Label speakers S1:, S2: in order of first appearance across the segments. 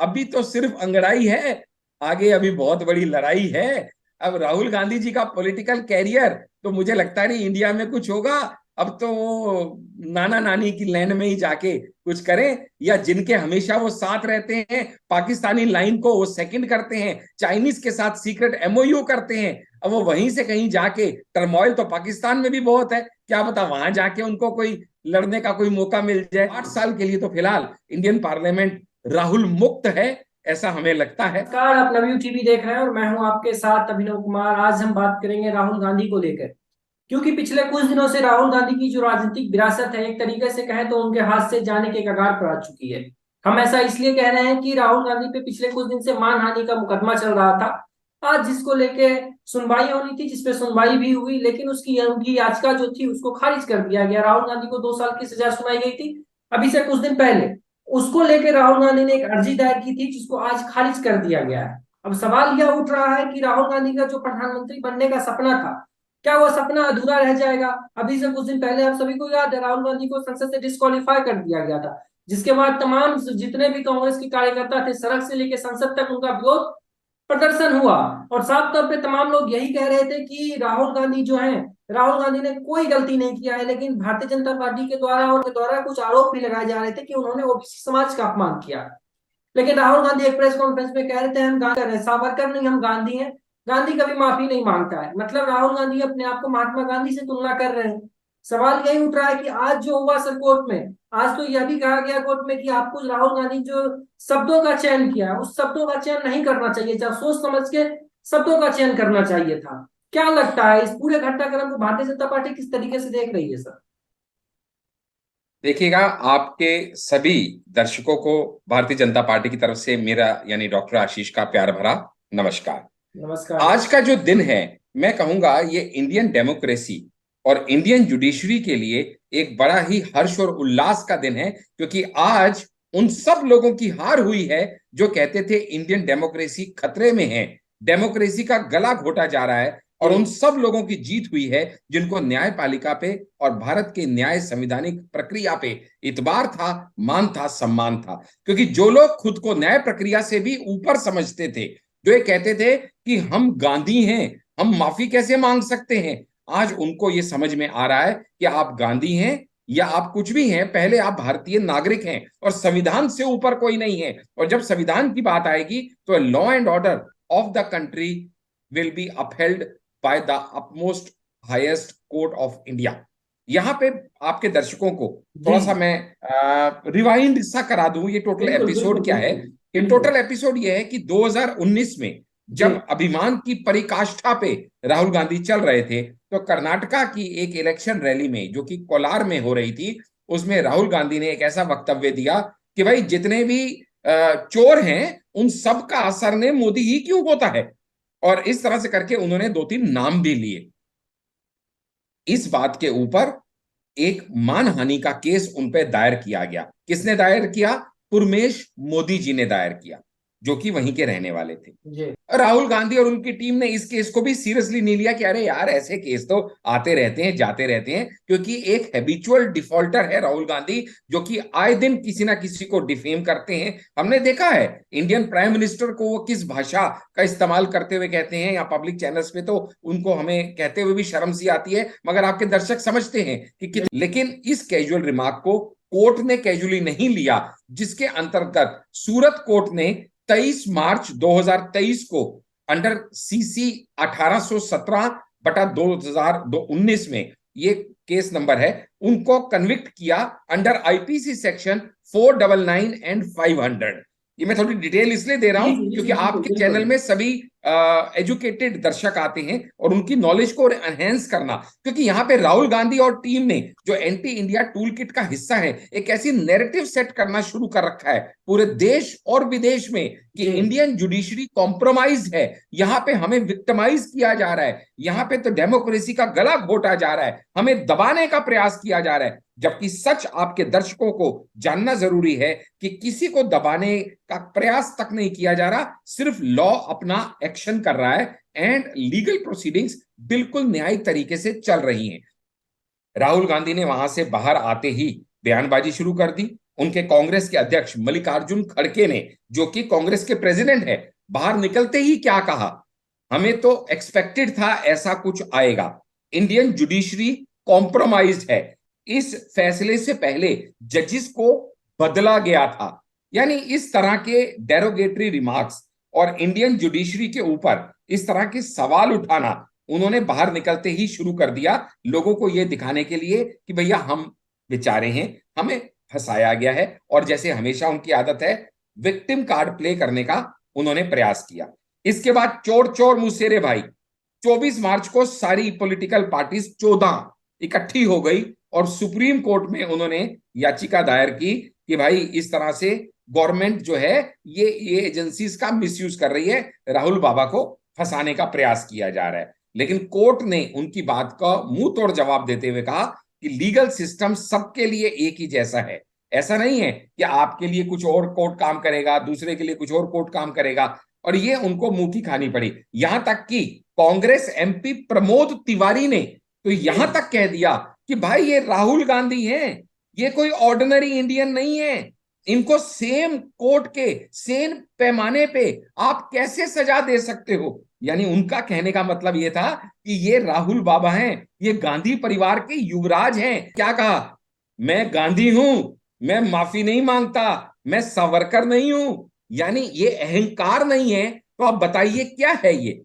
S1: अभी तो सिर्फ अंगड़ाई है, आगे अभी बहुत बड़ी लड़ाई है। अब राहुल गांधी जी का पॉलिटिकल कैरियर तो मुझे लगता नहीं इंडिया में कुछ होगा। अब तो वो नाना नानी की लैंड में ही जाके कुछ करें, या जिनके हमेशा वो साथ रहते हैं, पाकिस्तानी लाइन को वो सेकंड करते हैं, चाइनीज के साथ सीक्रेट एमओयू करते हैं। अब वो वहीं से कहीं जाके, टर्मोइल तो पाकिस्तान में भी बहुत है, क्या पता वहां जाके उनको कोई लड़ने का कोई मौका मिल जाए। 8 साल के लिए तो फिलहाल इंडियन पार्लियामेंट राहुल मुक्त है, ऐसा हमें लगता है।
S2: नमस्कार, आप नवयू टीवी देख रहे हैं और मैं हूं आपके साथ अभिनव कुमार। आज हम बात करेंगे राहुल गांधी को लेकर, क्योंकि पिछले कुछ दिनों से राहुल गांधी की जो राजनीतिक विरासत है, एक तरीके से कहें तो उनके हाथ से जाने के कगार पर आ चुकी है। हम ऐसा इसलिए कह रहे हैं कि राहुल गांधी पे पिछले कुछ दिन से मानहानि का मुकदमा चल रहा था। आज जिसको लेके सुनवाई होनी थी, जिसपे सुनवाई भी हुई, लेकिन उनकी याचिका जो थी उसको खारिज कर दिया गया। राहुल गांधी को 2 साल की सजा सुनाई गई थी अभी से कुछ दिन पहले। उसको लेकर राहुल गांधी ने एक अर्जी दायर की थी, जिसको आज खारिज कर दिया गया है। अब सवाल यह उठ रहा है कि राहुल गांधी का जो प्रधानमंत्री बनने का सपना था, क्या वो सपना अधूरा रह जाएगा? अभी से कुछ दिन पहले आप सभी को याद है, राहुल गांधी को संसद से डिस्क्वालीफाई कर दिया गया था, जिसके बाद तमाम जितने भी कांग्रेस के कार्यकर्ता थे, सड़क से लेकर संसद तक उनका विरोध प्रदर्शन हुआ। और साफ तौर पे तमाम लोग यही कह रहे थे कि राहुल गांधी जो है, राहुल गांधी ने कोई गलती नहीं किया है, लेकिन भारतीय जनता पार्टी के द्वारा और के द्वारा कुछ आरोप भी लगाए जा रहे थे कि उन्होंने ओबीसी समाज का अपमान किया। लेकिन राहुल गांधी एक प्रेस कॉन्फ्रेंस में कह रहे थे हम गांधी हैं, सावरकर नहीं, हम गांधी हैं। गांधी कभी माफी नहीं मांगता है, मतलब राहुल गांधी अपने आप को महात्मा गांधी से तुलना कर रहे हैं। सवाल यही उठ रहा है कि आज जो हुआ सर कोर्ट में, आज तो यह भी कहा गया कोर्ट में कि आपको राहुल गांधी जो शब्दों का चयन किया, उस शब्दों का चयन नहीं करना चाहिए था, सोच समझ के शब्दों का चयन करना चाहिए था। क्या लगता है इस पूरे घटनाक्रम को भारतीय जनता पार्टी किस तरीके से देख रही है सर?
S1: देखिएगा, आपके सभी दर्शकों को भारतीय जनता पार्टी की तरफ से मेरा यानी डॉक्टर आशीष का प्यार भरा नमस्कार।
S2: नमस्कार।
S1: आज का जो दिन है, मैं कहूंगा ये इंडियन डेमोक्रेसी और इंडियन जुडिशरी के लिए एक बड़ा ही हर्ष और उल्लास का दिन है, क्योंकि आज उन सब लोगों की हार हुई है जो कहते थे इंडियन डेमोक्रेसी खतरे में है, डेमोक्रेसी का गला घोटा जा रहा है। और उन सब लोगों की जीत हुई है जिनको न्यायपालिका पे और भारत के न्याय संविधानिक प्रक्रिया पे इतबार था, मान था, सम्मान था। क्योंकि जो लोग खुद को न्याय प्रक्रिया से भी ऊपर समझते थे, जो ये कहते थे कि हम गांधी हैं, हम माफी कैसे मांग सकते हैं, आज उनको ये समझ में आ रहा है कि आप गांधी हैं या आप कुछ भी हैं, पहले आप भारतीय नागरिक हैं और संविधान से ऊपर कोई नहीं है। और जब संविधान की बात आएगी तो law and order of the country will be upheld by the upmost highest court of India. यहां पे आपके दर्शकों को
S2: जी
S1: थोड़ा सा मैं रिवाइंड सा करा दूं, ये टोटल
S2: बिल्कुल
S1: एपिसोड
S2: बिल्कुल
S1: क्या है।
S2: बिल्कुल।
S1: ये
S2: बिल्कुल।
S1: टोटल एपिसोड ये है कि 2019 में
S2: जी
S1: जब अभिमान की पराकाष्ठा पे राहुल गांधी चल रहे थे, तो कर्नाटका की एक इलेक्शन रैली में जो कि कोलार में हो रही थी, उसमें राहुल गांधी ने एक ऐसा वक्तव्य दिया कि भाई जितने भी चोर हैं उन सब का असर ने मोदी ही क्यों होता है। और इस तरह से करके उन्होंने 2-3 नाम भी लिए। इस बात के ऊपर एक मानहानि का केस उन पर दायर किया गया। किसने दायर किया? पुरमेश मोदी जी ने दायर किया, जो कि वहीं के रहने वाले थे।
S2: जी
S1: राहुल गांधी और उनकी टीम ने इस केस को भी सीरियसली नहीं लिया कि अरे यार ऐसे केस तो आते रहते हैं, जाते रहते हैं, क्योंकि एक हैबिचुअल डिफॉल्टर है राहुल गांधी, जो कि आए दिन किसी ना किसी को डिफेम करते हैं। हमने देखा है इंडियन प्राइम मिनिस्टर को वो किस भाषा का इस्तेमाल करते हुए कहते हैं, या पब्लिक चैनल्स पे तो उनको हमें कहते हुए भी शर्म सी आती है, मगर आपके दर्शक समझते हैं कि लेकिन इस कैजुअल रिमार्क को कोर्ट ने कैजुअली नहीं लिया, जिसके अंतर्गत सूरत कोर्ट ने 23 मार्च 2023 को अंडर सीसी 1817/2019 में, ये केस नंबर है, उनको कन्विक्ट किया अंडर आईपीसी सेक्शन 499 एंड 500। ये मैं थोड़ी डिटेल इसलिए दे रहा
S2: जी
S1: हूं
S2: जी जी
S1: क्योंकि
S2: जी, बिल्कुल
S1: आपके
S2: बिल्कुल।
S1: चैनल में सभी एजुकेटेड दर्शक आते हैं और उनकी नॉलेज को एनहेंस करना, क्योंकि यहाँ पे राहुल गांधी और टीम ने जो एंटी इंडिया टूल किट का हिस्सा है, एक ऐसी नैरेटिव सेट करना शुरू कर रखा है पूरे देश और विदेश में कि
S2: जी
S1: इंडियन जुडिशरी कॉम्प्रोमाइज है, यहाँ पे हमें विक्टिमाइज किया जा रहा है, यहाँ पे तो डेमोक्रेसी का गला घोटा जा रहा है, हमें दबाने का प्रयास किया जा रहा है। जबकि सच आपके दर्शकों को जानना जरूरी है कि किसी को दबाने का प्रयास तक नहीं किया जा रहा, सिर्फ लॉ अपना एक्शन कर रहा है एंड लीगल प्रोसीडिंग्स बिल्कुल न्यायिक तरीके से चल रही हैं। राहुल गांधी ने वहां से बाहर आते ही बयानबाजी शुरू कर दी। उनके कांग्रेस के अध्यक्ष मल्लिकार्जुन खड़गे ने, जो कि कांग्रेस के प्रेसिडेंट है, बाहर निकलते ही क्या कहा, हमें तो एक्सपेक्टेड था ऐसा कुछ आएगा, इंडियन जुडिशरी कॉम्प्रोमाइज्ड है, इस फैसले से पहले जजिस को बदला गया था। यानी इस तरह के डेरोगेटरी रिमार्क्स और इंडियन जुडिशरी के ऊपर इस तरह के सवाल उठाना उन्होंने बाहर निकलते ही शुरू कर दिया, लोगों को यह दिखाने के लिए कि भैया हम बेचारे हैं, हमें फंसाया गया है। और जैसे हमेशा उनकी आदत है, विक्टिम कार्ड प्ले करने का उन्होंने प्रयास किया। इसके बाद चोर चोर मुसेरे भाई, 24 मार्च को सारी पॉलिटिकल पार्टीज 14 इकट्ठी हो गई और सुप्रीम कोर्ट में उन्होंने याचिका दायर की कि भाई इस तरह से गवर्नमेंट जो है ये एजेंसीज का मिसयूज कर रही है, राहुल बाबा को फंसाने का प्रयास किया जा रहा है। लेकिन कोर्ट ने उनकी बात का मुंह तोड़ जवाब देते हुए कहा कि लीगल सिस्टम सबके लिए एक ही जैसा है, ऐसा नहीं है कि आपके लिए कुछ और कोर्ट काम करेगा, दूसरे के लिए कुछ और कोर्ट काम करेगा। और ये उनको मुंह की खानी पड़ी। यहां तक कि कांग्रेस एमपी प्रमोद तिवारी ने तो यहां तक कह दिया कि भाई ये राहुल गांधी हैं, ये कोई ऑर्डिनरी इंडियन नहीं है, इनको सेम कोर्ट के सेम पैमाने पे आप कैसे सजा दे सकते हो। यानी उनका कहने का मतलब ये था कि ये राहुल बाबा हैं, ये गांधी परिवार के युवराज हैं। क्या कहा, मैं गांधी हूं, मैं माफी नहीं मांगता, मैं सावरकर नहीं हूं। यानी ये अहंकार नहीं है तो आप बताइए क्या है ये।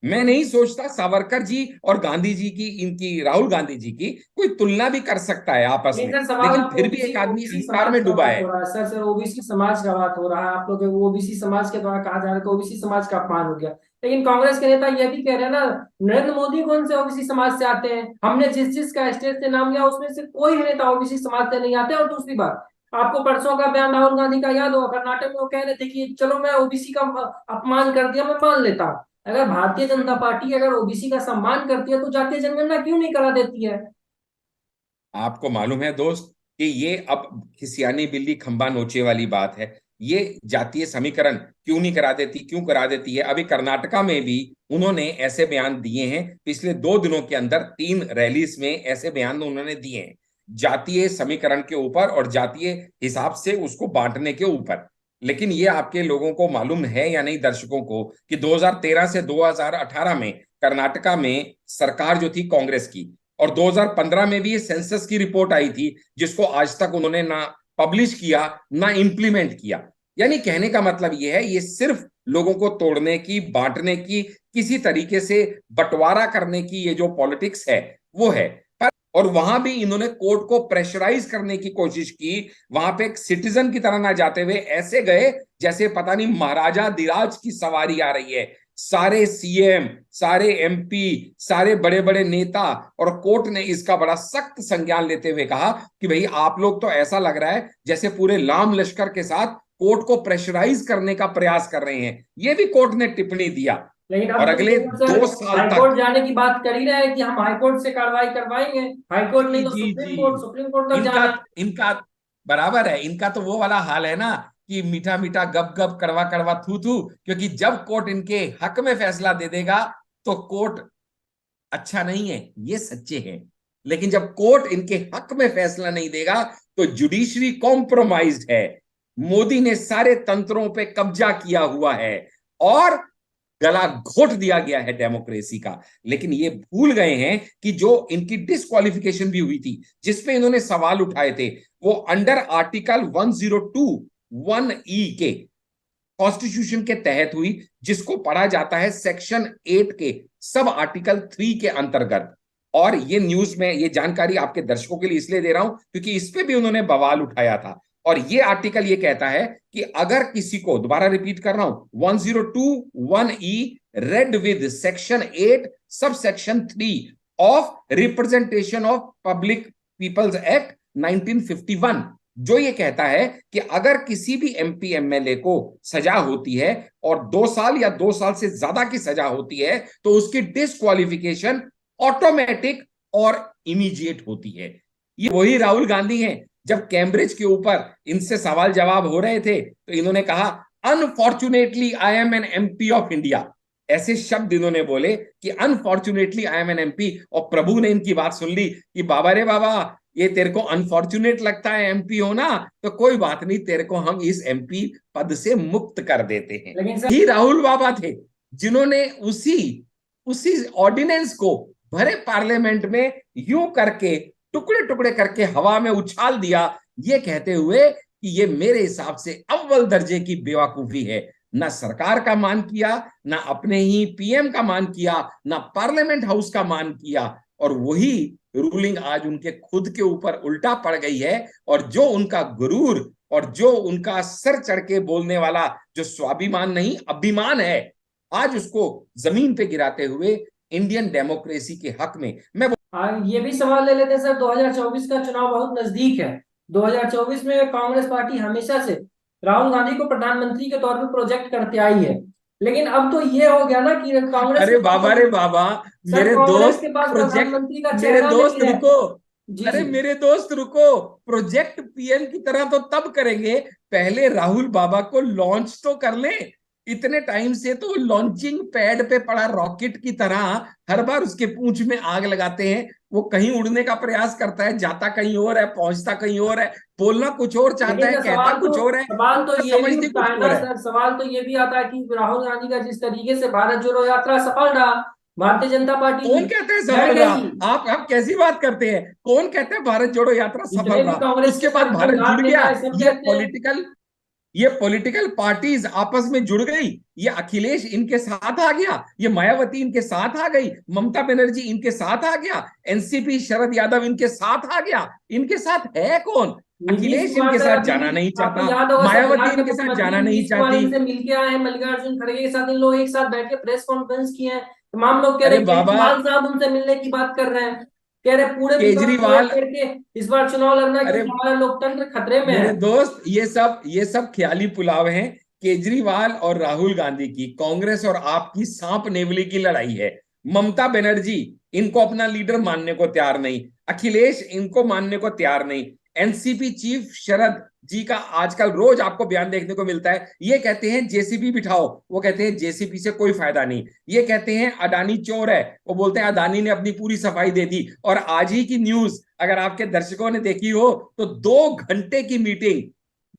S1: मैं नहीं सोचता सावरकर जी और गांधी जी की, इनकी राहुल गांधी जी की कोई तुलना भी कर सकता है आपस
S2: नहीं
S1: में,
S2: सर, सवाल
S1: लेकिन
S2: आप
S1: फिर भी
S2: ओबीसी
S1: एक आदमी
S2: ओबीसी
S1: अहंकार
S2: समाज
S1: में
S2: का
S1: डूबा
S2: बात
S1: है।
S2: हो रहा है सर। सर ओबीसी समाज का बात हो रहा है, आप लोग ओबीसी समाज के द्वारा कहा जा रहा है तो ओबीसी समाज का अपमान हो गया। लेकिन कांग्रेस के नेता ये भी कह रहे हैं ना, नरेंद्र मोदी कौन से ओबीसी समाज से आते हैं? हमने जिस जिस का स्टेज से नाम लिया उसमें से कोई नेता ओबीसी समाज से नहीं आते। और दूसरी बात, आपको परसों का बयान राहुल गांधी का याद होगा, कर्नाटक में वो कह रहे थे कि चलो मैं ओबीसी का अपमान कर दिया, मैं मान लेता हूं। अगर भारतीय जनता पार्टी अगर ओबीसी का सम्मान करती है तो जातीय जनगणना क्यों नहीं करा देती है?
S1: आपको मालूम है दोस्त कि ये अब खिसियानी बिल्ली खंबा नोचे वाली बात है। ये जातीय समीकरण क्यों नहीं करा देती, क्यों करा देती है। अभी कर्नाटका में भी उन्होंने ऐसे बयान दिए हैं, पिछले 2 दिनों के अंदर 3 रैलीज में ऐसे बयान उन्होंने दिए हैं, जातीय समीकरण के ऊपर और जातीय हिसाब से उसको बांटने के ऊपर। लेकिन ये आपके लोगों को मालूम है या नहीं, दर्शकों को, कि 2013 से 2018 में कर्नाटका में सरकार जो थी कांग्रेस की, और 2015 में भी ये सेंसस की रिपोर्ट आई थी जिसको आज तक उन्होंने ना पब्लिश किया ना इंप्लीमेंट किया। यानी कहने का मतलब ये है, ये सिर्फ लोगों को तोड़ने की, बांटने की, किसी तरीके से बंटवारा करने की ये जो पॉलिटिक्स है वो है। पर और वहां भी इन्होंने कोर्ट को प्रेशराइज करने की कोशिश की, वहां पे एक सिटीजन की तरह ना जाते हुए ऐसे गए जैसे पता नहीं महाराजा धीराज की सवारी आ रही है। सारे सीएम, सारे एमपी, सारे बड़े बड़े नेता, और कोर्ट ने इसका बड़ा सख्त संज्ञान लेते हुए कहा कि भाई आप लोग तो ऐसा लग रहा है जैसे पूरे लाम लश्कर के साथ कोर्ट को प्रेशराइज करने का प्रयास कर रहे हैं। ये भी कोर्ट ने टिप्पणी दिया।
S2: लेकिन
S1: और
S2: अब तो
S1: अगले
S2: सर
S1: 2 साल
S2: हाईकोर्ट
S1: तक,
S2: जाने की बात कर ही रहे हैं कि हम हाईकोर्ट से कार्रवाई करवाएंगे। हाईकोर्ट नहीं
S1: जी
S2: तो
S1: जी
S2: सुप्रीम कोर्ट,
S1: जी,
S2: सुप्रीम कोर्ट तक
S1: इनका
S2: जाना है।
S1: इनका बराबर है, इनका तो वो वाला हाल है ना कि मीठा मीठा गप गप कड़वा कड़वा थू थू। क्योंकि जब कोर्ट इनके हक में फैसला दे देगा तो कोर्ट अच्छा नहीं है, ये सच्चे हैं। लेकिन जब कोर्ट इनके हक में फैसला नहीं देगा तो जुडिशरी कॉम्प्रोमाइज्ड है, मोदी ने सारे तंत्रों पे कब्जा किया हुआ है और गला घोट दिया गया है डेमोक्रेसी का। लेकिन ये भूल गए हैं कि जो इनकी डिस्क्वालिफिकेशन भी हुई थी, जिसपे इन्होंने सवाल उठाए थे, वो अंडर आर्टिकल 102(1)(e) के कॉन्स्टिट्यूशन के तहत हुई, जिसको पढ़ा जाता है सेक्शन 8 के सब आर्टिकल 3 के अंतर्गत। और ये न्यूज में ये जानकारी आपके दर्शकों के लिए इसलिए दे रहा हूं क्योंकि इस पे भी उन्होंने बवाल उठाया था। और ये आर्टिकल ये कहता है कि अगर किसी को, दोबारा रिपीट कर रहा हूं, 102(1)(e) read with section 8 sub section 3 of representation of public people's act 1951, जो ये कहता है कि अगर किसी भी एमपी एमएलए को सजा होती है और 2 साल या 2 साल से ज्यादा की सजा होती है तो उसकी डिस्क्वालिफिकेशन ऑटोमेटिक और इमीडिएट होती है। ये वही राहुल गांधी हैं, जब कैम्ब्रिज के ऊपर इनसे सवाल जवाब हो रहे थे तो इन्होंने कहा unfortunately I am an MP of India. ऐसे शब्द इन्होंने बोले कि unfortunately I am an MP, और प्रभु ने इनकी बात सुन ली कि बाबा रे बाबा, ये तेरे को अनफॉर्चुनेट लगता है एमपी होना, तो कोई बात नहीं, तेरे को हम इस एमपी पद से मुक्त कर देते हैं।
S2: लेकिन सर,
S1: ही राहुल बाबा थे जिन्होंने उसी उसी ऑर्डिनेंस को भरे पार्लियामेंट में यूं करके टुकड़े टुकड़े करके हवा में उछाल दिया, ये कहते हुए कि ये मेरे हिसाब से अव्वल दर्जे की बेवकूफी है। ना सरकार का मान किया, ना अपने ही पीएम का मान किया, ना पार्लियामेंट हाउस का मान किया, और वही रूलिंग आज उनके खुद के ऊपर उल्टा पड़ गई है। और जो उनका गुरूर और जो उनका सर चढ़ के बोलने वाला जो स्वाभिमान नहीं अभिमान है, आज उसको जमीन पे गिराते हुए इंडियन डेमोक्रेसी के हक में मैं
S2: ये भी सवाल ले लेते हैं सर, 2024 का चुनाव बहुत नजदीक है। 2024 में कांग्रेस पार्टी हमेशा से राहुल गांधी को प्रधानमंत्री के तौर पर प्रोजेक्ट करते आई है, लेकिन अब तो ये हो गया ना कि कांग्रेस के
S1: अरे
S2: पास
S1: बाबा रे बाबा,
S2: सर
S1: मेरे
S2: कांग्रेस
S1: दोस्त
S2: के पास
S1: प्रोजेक्ट
S2: प्रधानमंत्री का
S1: मेरे
S2: चेहरा
S1: दोस्त
S2: नहीं है।
S1: रुको,
S2: जी
S1: अरे
S2: जी।
S1: मेरे दोस्त रुको, प्रोजेक्ट पीएम की तरह तो तब करेंगे, पहले राहुल बाबा को लॉन्च तो कर लें। इतने टाइम से तो लॉन्चिंग पैड पे पड़ा रॉकेट की तरह हर बार उसके पूंछ में आग लगाते हैं। वो कहीं उड़ने का प्रयास करता है, जाता कहीं और है, पहुंचता कहीं और है, बोलना कुछ और चाहता
S2: लेकिन
S1: है,
S2: सर
S1: कहता कुछ और है,
S2: सवाल तो
S1: उसका
S2: ये भी
S1: समझती
S2: उठता
S1: कुछ
S2: है ना
S1: और है।
S2: सर, सवाल तो ये भी आता है कि राहुल गांधी का जिस तरीके से भारत जोड़ो यात्रा सफल रहा, भारतीय जनता पार्टी
S1: कौन कहते हैं
S2: लड़
S1: सफल रहा?
S2: गई।
S1: आप कैसी बात करते हैं? कौन कहते हैं भारत जोड़ो यात्रा सफल
S2: जितने भी
S1: रहा?
S2: कांग्रेस के
S1: उसके बाद
S2: सर
S1: भारत जुड़
S2: दिवंगत नेता
S1: गया।
S2: है सब
S1: ये
S2: कहते हैं।
S1: पॉलिटिकल ये पॉलिटिकल पार्टीज आपस में जुड़ गई, ये अखिलेश इनके साथ आ गया, ये मायावती इनके साथ आ गई, ममता बनर्जी इनके साथ आ गया, एनसीपी शरद यादव इनके साथ आ गया। इनके साथ है कौन?
S2: नीतीश
S1: अखिलेश
S2: कुमार
S1: इनके
S2: सर
S1: साथ
S2: अभी भी,
S1: जाना नहीं
S2: आपको
S1: चाहता,
S2: याद होगा सर,
S1: मायावती
S2: बिहार के
S1: इनके साथ
S2: मुख्यमंत्री
S1: जाना नहीं
S2: नीतीश कुमार
S1: चाहती।
S2: इनसे मिलके आए हैं, मल्लिकार्जुन खड़गे के साथ इन लोग एक साथ बैठ के प्रेस कॉन्फ्रेंस किए हैं। तमाम लोग कह रहे
S1: अरे
S2: हैं
S1: बाबा,
S2: केजरीवाल साहब उनसे मिलने की बात कर रहे हैं, कह रहे पूरे विपक्ष को एक
S1: केजरीवाल,
S2: करके इस बार चुनाव लड़ना है
S1: अरे
S2: क्योंकि हमारा लोकतंत्र खतरे में है।
S1: मेरे दोस्त, ये सब ख्याली पुलाव हैं। केजरीवाल और राहुल गांधी की, कांग्रेस और आपकी सांप नेवली की लड़ाई है। ममता बनर्जी इनको अपना लीडर मानने को तैयार नहीं, अखिलेश इनको मानने को तैयार नहीं, एनसीपी चीफ शरद जी का आजकल रोज आपको बयान देखने को मिलता है। ये कहते हैं जेसीबी बिठाओ, वो कहते हैं जेसीबी से कोई फायदा नहीं। ये कहते हैं अडानी चोर है, वो बोलते हैं अडानी ने अपनी पूरी सफाई दे दी। और आज ही की न्यूज अगर आपके दर्शकों ने देखी हो तो 2 घंटे की मीटिंग,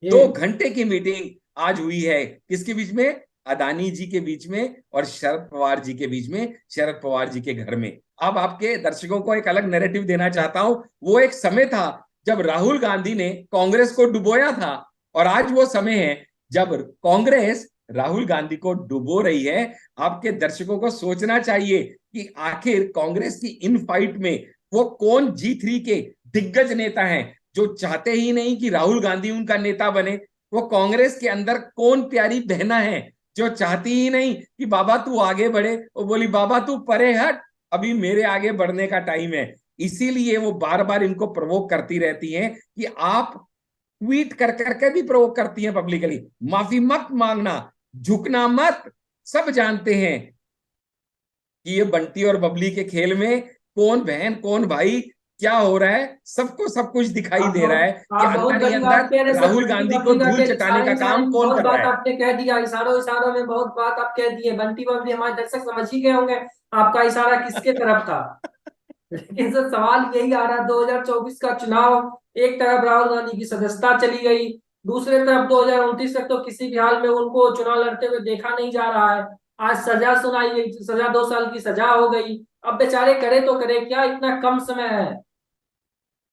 S2: ये
S1: 2 घंटे की मीटिंग आज हुई है किसके बीच में? अदानी जी के बीच में और शरद पवार जी के बीच में, शरद पवार जी के घर में। अब आपके दर्शकों को एक अलग नैरेटिव देना चाहता हूं। वो एक समय था जब राहुल गांधी ने कांग्रेस को डुबोया था, और आज वो समय है जब कांग्रेस राहुल गांधी को डुबो रही है। आपके दर्शकों को सोचना चाहिए कि आखिर कांग्रेस की इन फाइट में वो कौन G3 के दिग्गज नेता हैं जो चाहते ही नहीं कि राहुल गांधी उनका नेता बने। वो कांग्रेस के अंदर कौन प्यारी बहना है जो चाहती ही नहीं कि बाबा तू आगे बढ़े, वो बोली बाबा तू परे हट, अभी मेरे आगे बढ़ने का टाइम है। इसीलिए वो बार बार इनको प्रवोक करती रहती हैं कि आप ट्वीट कर करके भी प्रवोक करती हैं पब्लिकली, माफी मत मांगना, झुकना मत। सब जानते हैं कि ये बंटी और बबली के खेल में कौन बहन कौन भाई क्या हो रहा है, सबको सब कुछ दिखाई दे रहा है कि
S2: आप बहुत
S1: अंदर ही
S2: बड़ी बात
S1: अंदर
S2: कह रहे हैं सर,
S1: राहुल
S2: बंटी
S1: गांधी को
S2: बबली का
S1: धूल
S2: के
S1: चटाने
S2: इशारे
S1: का
S2: इशारे
S1: काम
S2: में
S1: कौन
S2: बहुत
S1: कर रहा
S2: बात
S1: है।
S2: आपने कह दिया, इशारों इशारों में बहुत बात आप कह दिए। बंटी बबली हमारे दर्शक समझ ही गए होंगे आपका इशारा किसके तरफ था। लेकिन सर सवाल यही आ रहा है, 2024 का चुनाव, एक तरफ राहुल गांधी की सदस्यता चली गई, दूसरे तरफ 2029 तक तो किसी भी हाल में उनको चुनाव लड़ते हुए देखा नहीं जा रहा है। आज सजा सुनाई गई, सजा 2 साल की सजा हो गई। अब बेचारे करे तो करे क्या, इतना कम समय है।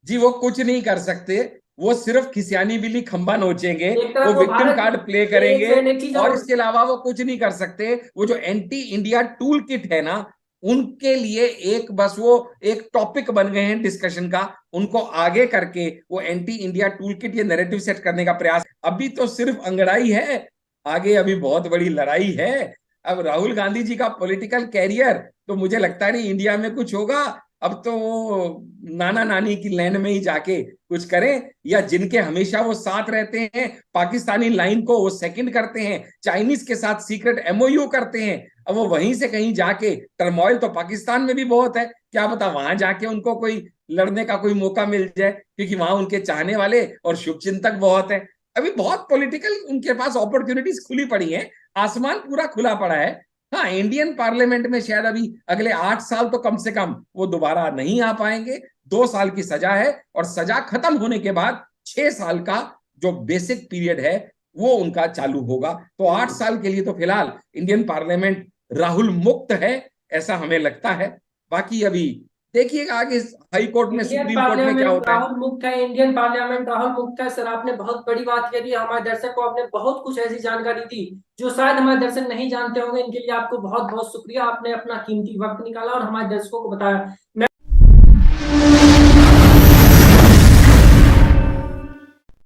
S1: जी वो कुछ नहीं कर सकते, वो सिर्फ खिसियानी बिल्ली खंबा नोचेंगे,
S2: एक
S1: वो
S2: तरफ वो
S1: विक्टिम
S2: भारत,
S1: कार्ड प्ले
S2: एक
S1: करेंगे,
S2: सेकंड एक चीज
S1: और
S2: और,
S1: इसके अलावा वो कुछ नहीं कर सकते। वो जो एंटी इंडिया टूल किट है ना, उनके लिए एक बस वो एक टॉपिक बन गए हैं डिस्कशन का। उनको आगे करके वो एंटी इंडिया टूल किट ये नैरेटिव सेट करने का प्रयास, अभी तो सिर्फ अंगड़ाई है, आगे अभी बहुत बड़ी लड़ाई है। अब राहुल गांधी जी का पॉलिटिकल कैरियर तो मुझे लगता नहीं इंडिया में कुछ होगा। अब तो वो नाना नानी की लैंड में ही जाके कुछ करें, या जिनके हमेशा वो साथ रहते हैं पाकिस्तानी लाइन को वो सेकंड करते हैं, चाइनीज के साथ सीक्रेट एमओयू करते हैं। अब वो वहीं से कहीं जाके, टर्मोइल तो पाकिस्तान में भी बहुत है, क्या पता वहां जाके उनको कोई लड़ने का कोई मौका मिल जाए, क्योंकि वहां उनके चाहने वाले और शुभचिंतक बहुत है। अभी बहुत पॉलिटिकल उनके पास अपॉर्चुनिटीज खुली पड़ी हैं, आसमान पूरा खुला पड़ा है। हाँ, इंडियन पार्लियामेंट में शायद अभी अगले 8 साल तो कम से कम वो दोबारा नहीं आ पाएंगे। 2 साल की सजा है, और सजा खत्म होने के बाद 6 साल का जो बेसिक पीरियड है वो उनका चालू होगा। तो 8 साल के लिए तो फिलहाल इंडियन पार्लियामेंट राहुल मुक्त है, ऐसा हमें लगता है। बाकी अभी देखिएगा आगे हाई कोर्ट में,
S2: इंडियन
S1: सुप्रीम कोर्ट में क्या
S2: पार्लियामेंट
S1: होता है।
S2: राहुल मुक्त है, इंडियन पार्लियामेंट राहुल मुक्त है। सर आपने बहुत बड़ी बात कह दी, हमारे दर्शक को आपने बहुत कुछ ऐसी जानकारी दी जो शायद हमारे दर्शक नहीं जानते होंगे। इनके लिए आपको बहुत बहुत शुक्रिया, आपने अपना कीमती वक्त निकाला और हमारे दर्शकों को बताया। मैं